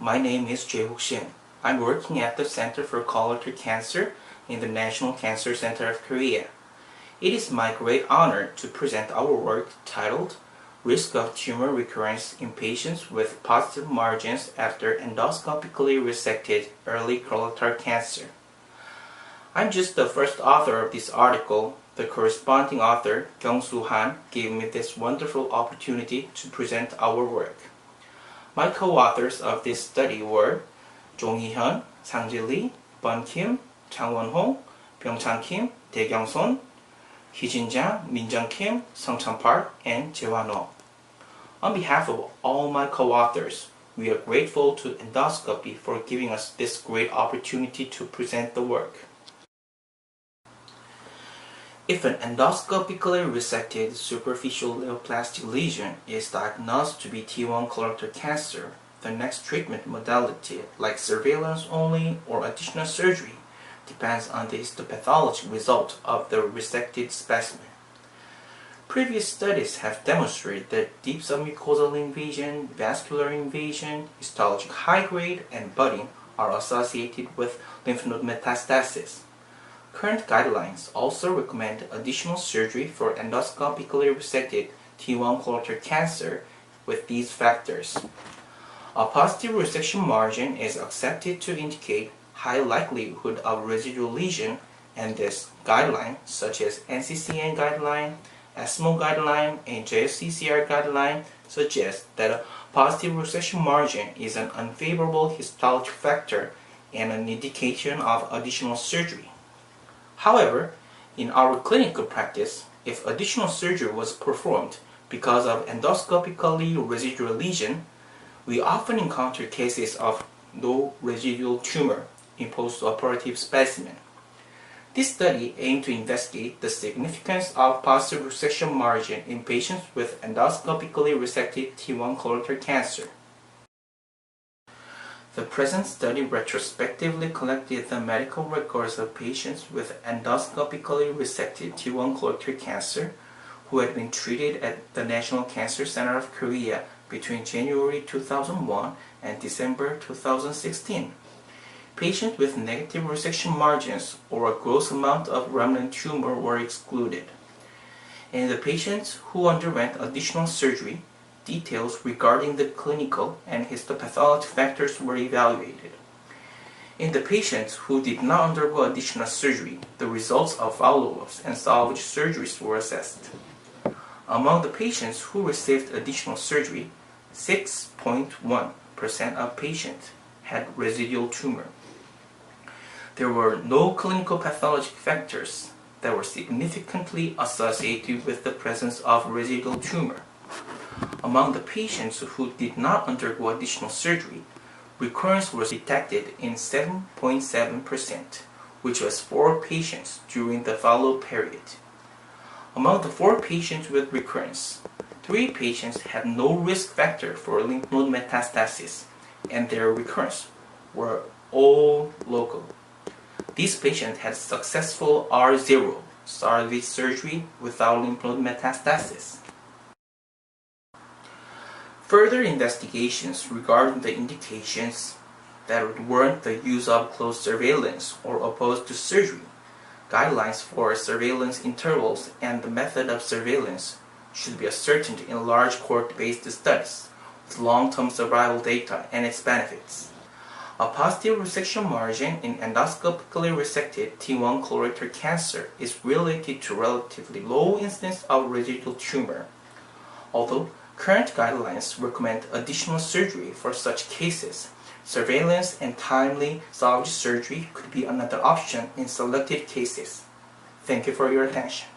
my name is Je-Wook Shin. I'm working at the Center for Colorectal Cancer in the National Cancer Center of Korea. It is my great honor to present our work titled Risk of Tumor Recurrence in Patients with Positive Margins After Endoscopically Resected Early Colorectal Cancer. I'm just the first author of this article. The corresponding author, Kyung-Soo Han, gave me this wonderful opportunity to present our work. My co-authors of this study were Jong-Hyun, Sang-Ji Lee, Bun Kim, Chang-Won Hong, Byung-Chan Kim, Dae-Kyung Son, Hee-Jin Jang, Min-Jung Kim, Sung-Chan Park, and Jae-Hwan Oh. On behalf of all my co-authors, we are grateful to Endoscopy for giving us this great opportunity to present the work. If an endoscopically resected superficial lymphoplastic lesion is diagnosed to be T1 colorectal cancer, the next treatment modality, like surveillance only or additional surgery, depends on the histopathologic result of the resected specimen. Previous studies have demonstrated that deep submucosal invasion, vascular invasion, histologic high grade, and budding are associated with lymph node metastasis. Current guidelines also recommend additional surgery for endoscopically resected T1 colorectal cancer with these factors. A positive resection margin is accepted to indicate high likelihood of residual lesion, and this guideline, such as NCCN guideline, ESMO guideline, and JSCCR guideline, suggests that a positive resection margin is an unfavorable histologic factor and an indication of additional surgery. However, in our clinical practice, if additional surgery was performed because of endoscopically residual lesion, we often encounter cases of no residual tumor in post-operative specimen. This study aimed to investigate the significance of positive resection margin in patients with endoscopically resected T1 colorectal cancer. The present study retrospectively collected the medical records of patients with endoscopically resected T1 colorectal cancer who had been treated at the National Cancer Center of Korea between January 2001 and December 2016. Patients with negative resection margins or a gross amount of remnant tumor were excluded. In the patients who underwent additional surgery, details regarding the clinical and histopathologic factors were evaluated. In the patients who did not undergo additional surgery, the results of follow-ups and salvage surgeries were assessed. Among the patients who received additional surgery, 6.1% of patients had residual tumor. There were no clinical pathologic factors that were significantly associated with the presence of residual tumor. Among the patients who did not undergo additional surgery, recurrence was detected in 7.7%, which was 4 patients during the follow-up period. Among the 4 patients with recurrence, 3 patients had no risk factor for lymph node metastasis, and their recurrence were all local. These patients had successful R0 salvage surgery without lymph node metastasis. Further investigations regarding the indications that warrant the use of close surveillance or opposed to surgery, guidelines for surveillance intervals, and the method of surveillance should be ascertained in large cohort-based studies with long-term survival data and its benefits. A positive resection margin in endoscopically resected T1 colorectal cancer is related to relatively low incidence of residual tumor. Although current guidelines recommend additional surgery for such cases, surveillance and timely salvage surgery could be another option in selected cases. Thank you for your attention.